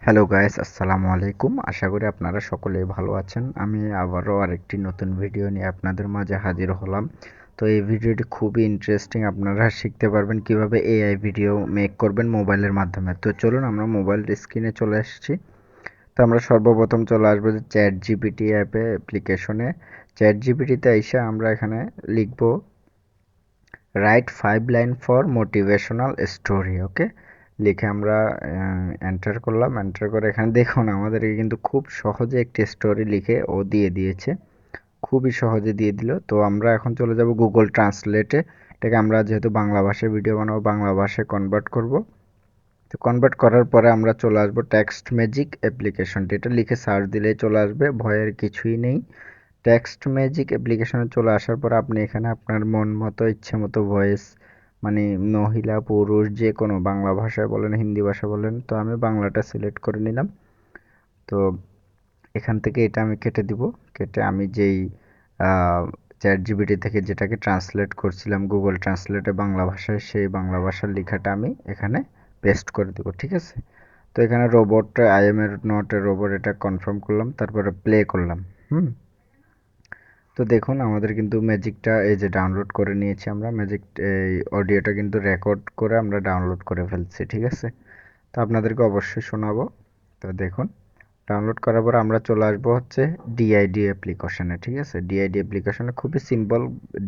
Hello guys, আসসালামু আলাইকুম। আশা করি আপনারা সকলেই ভালো আছেন। আমি আবারও আরেকটি নতুন ভিডিও নিয়ে আপনাদের মাঝে হাজির হলাম। তো এই ভিডিওটি খুবই ইন্টারেস্টিং। আপনারা শিখতে পারবেন কিভাবে এআই ভিডিও মেক করবেন মোবাইলের মাধ্যমে। তো চলুন আমরা মোবাইল স্ক্রিনে চলে এসেছি। তো আমরা সর্বপ্রথম চলে আসবো যে চ্যাট জিপিটি অ্যাপ্লিকেশনে। চ্যাট জিপিটিতে এসে আমরা এখানে লিখব right 5 line for motivational story. Okay, লিখে আমরা এন্টার করলাম। এন্টার করে এখানে দেখুন আমাদেরকে কিন্তু খুব সহজে একটি স্টোরি লিখে ও দিয়ে দিয়েছে। খুবই সহজে দিয়ে দিল। তো আমরা এখন চলে যাব গুগল ট্রান্সলেটে। এটাকে আমরা যেহেতু বাংলা ভাষায় ভিডিও বানাবো, বাংলা ভাষায় কনভার্ট করব। তো কনভার্ট করার পরে আমরা চলে আসবো টেক্সট ম্যাজিক অ্যাপ্লিকেশনটি। এটা লিখে সার্চ দিলেই চলে আসবে, ভয়ের কিছুই নেই। টেক্সট ম্যাজিক অ্যাপ্লিকেশনে চলে আসার পর আপনি এখানে আপনার মন মতো ইচ্ছে মতো ভয়েস, মানে মহিলা পুরুষ যে কোনো, বাংলা ভাষায় বলেন হিন্দি ভাষা বলেন, তো আমি বাংলাটা সিলেক্ট করে নিলাম। তো এখান থেকে এটা আমি কেটে দিব। কেটে আমি যেই চ্যাট জিপিটি থেকে যেটাকে ট্রান্সলেট করছিলাম গুগল ট্রান্সলেটে বাংলা ভাষায়, সেই বাংলা ভাষার লেখাটা আমি এখানে পেস্ট করে দেবো। ঠিক আছে। তো এখানে রোবটটা আই এম এর নট এ রোবট এটা কনফার্ম করলাম, তারপরে প্লে করলাম। হুম। তো দেখুন আমাদের কিন্তু ম্যাজিকটা এই যে ডাউনলোড করে নিয়েছি আমরা। ম্যাজিক এই অডিওটা কিন্তু রেকর্ড করে আমরা ডাউনলোড করে ফেলছি। ঠিক আছে। তো আপনাদেরকে অবশ্যই শোনাবো। তো দেখুন ডাউনলোড করার পর আমরা চলে আসবো হচ্ছে ডিআইডি অ্যাপ্লিকেশনে। ঠিক আছে। ডিআইডি অ্যাপ্লিকেশনে খুবই সিম্পল,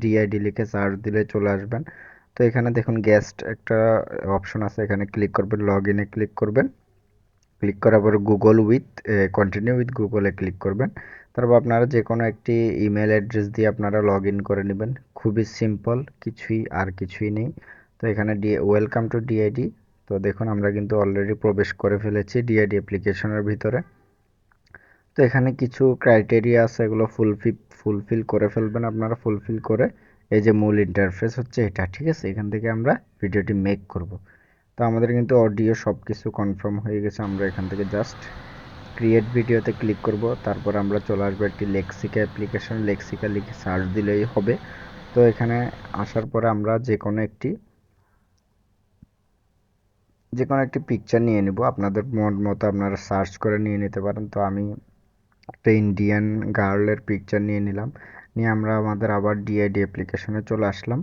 ডিআইডি লিখে সার্চ দিলে চলে আসবেন। তো এখানে দেখুন গেস্ট একটা অপশন আছে, এখানে ক্লিক করবেন, লগ ইনে ক্লিক করবেন। ক্লিক করার পর গুগল উইথ কন্টিনিউ উইথ গুগলে ক্লিক করবেন। তারপর আপনারা যে কোনো একটি ইমেল অ্যাড্রেস দিয়ে আপনারা লগ ইন করে নেবেন। খুবই সিম্পল, কিছুই নেই। তো এখানে ওয়েলকাম টু ডিআইডি। তো দেখুন আমরা কিন্তু অলরেডি প্রবেশ করে ফেলেছি ডিআইডি অ্যাপ্লিকেশনের ভিতরে। তো এখানে কিছু ক্রাইটেরিয়া আছে, এগুলো ফুলফিল করে ফেলবেন আপনারা। ফুলফিল করে এই যে মূল ইন্টারফেস হচ্ছে এটা। ঠিক আছে। এখান থেকে আমরা ভিডিওটি মেক করব। তো আমাদের কিন্তু অডিও সব কিছু কনফার্ম হয়ে গেছে। আমরা এখান থেকে জাস্ট ক্রিয়েট ভিডিওতে ক্লিক করব। তারপর আমরা চলে আসবো একটি লেক্সিকা অ্যাপ্লিকেশন। লেক্সিকা লিখে সার্চ দিলেই হবে। তো এখানে আসার পরে আমরা যে কোনো একটি পিকচার নিয়ে নিব। আপনাদের মন মতো আপনারা সার্চ করে নিয়ে নিতে পারেন। তো আমি একটা ইন্ডিয়ান গার্লের পিকচার নিয়ে নিলাম। নিয়ে আমরা আমাদের আবার ডিআইডি অ্যাপ্লিকেশনে চলে আসলাম।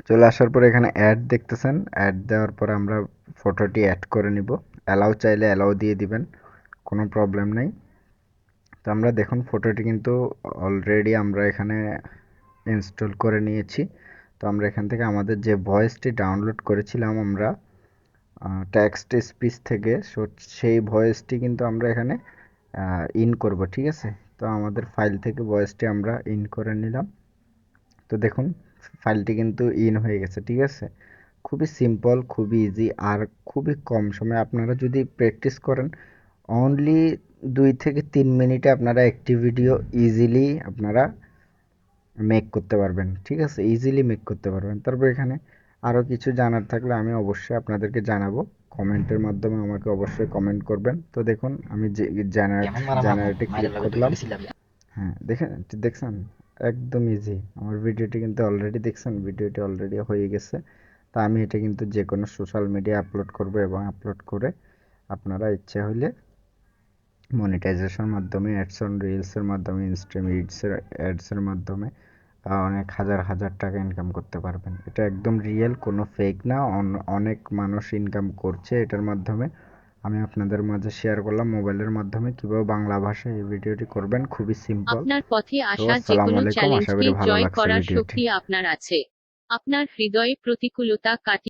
চলে আসার পরে এখানে অ্যাড দেখতেছেন, অ্যাড দেওয়ার পরে আমরা ফটোটি অ্যাড করে নিব। অ্যালাউ চাইলে অ্যালাউ দিয়ে দিবেন, কোনো প্রবলেম নেই। তো আমরা দেখুন ফটোটি কিন্তু অলরেডি আমরা এখানে ইনস্টল করে নিয়েছি। তো আমরা এখান থেকে আমাদের যে ভয়েসটি ডাউনলোড করেছিলাম আমরা টেক্সট স্পিচ থেকে, সেই ভয়েসটি কিন্তু আমরা এখানে ইন করব। ঠিক আছে। তো আমাদের ফাইল থেকে ভয়েসটি আমরা ইন করে নিলাম। তো দেখুন ফাইলটি কিন্তু ইন হয়ে গেছে। ঠিক আছে। খুবই সিম্পল, খুবই ইজি, আর খুবই কম সময়ে আপনারা যদি প্র্যাকটিস করেন, অনলি 2 থেকে 3 মিনিটে আপনারা একটি ভিডিও ইজিলি আপনারা মেক করতে পারবেন। ঠিক আছে। ইজিলি মেক করতে পারবেন। তারপর এখানে আরও কিছু জানার থাকলে আমি অবশ্যই আপনাদেরকে জানাবো। কমেন্টের মাধ্যমে আমাকে অবশ্যই কমেন্ট করবেন। তো দেখুন আমি যে জেনারেটে ক্লিক করলাম। হ্যাঁ, দেখছেন একদম ইজি। আমার ভিডিওটি কিন্তু অলরেডি দেখছেন, ভিডিওটি অলরেডি হয়ে গেছে। তা আমি এটা কিন্তু যে কোনো সোশ্যাল মিডিয়ায় আপলোড করব, এবং আপলোড করে আপনারা ইচ্ছে হলে মনিটাইজেশন মাধ্যমে, অ্যাডস অন রিলসের মাধ্যমে, ইনস্ট্রিম রিলসের অ্যাডসের মাধ্যমে অনেক হাজার হাজার টাকা ইনকাম করতে পারবেন। এটা একদম রিয়েল, কোনো ফেক না। অনেক মানুষ ইনকাম করছে এটার মাধ্যমে। আমি আপনাদের মাঝে শেয়ার করলাম মোবাইলের মাধ্যমে কিভাবে বাংলা ভাষায় এই ভিডিওটি করবেন। খুবই সিম্পল। আপনার পথে তো আসা আসসালামু যেকোনো আলাইকুম, আশা চ্যালেঞ্জকে করি ভালো জয় লাগছে করার ভিডিওটি। শক্তি আপনার আছে। আপনার হৃদয়ে প্রতিকূলতা কাটিয়ে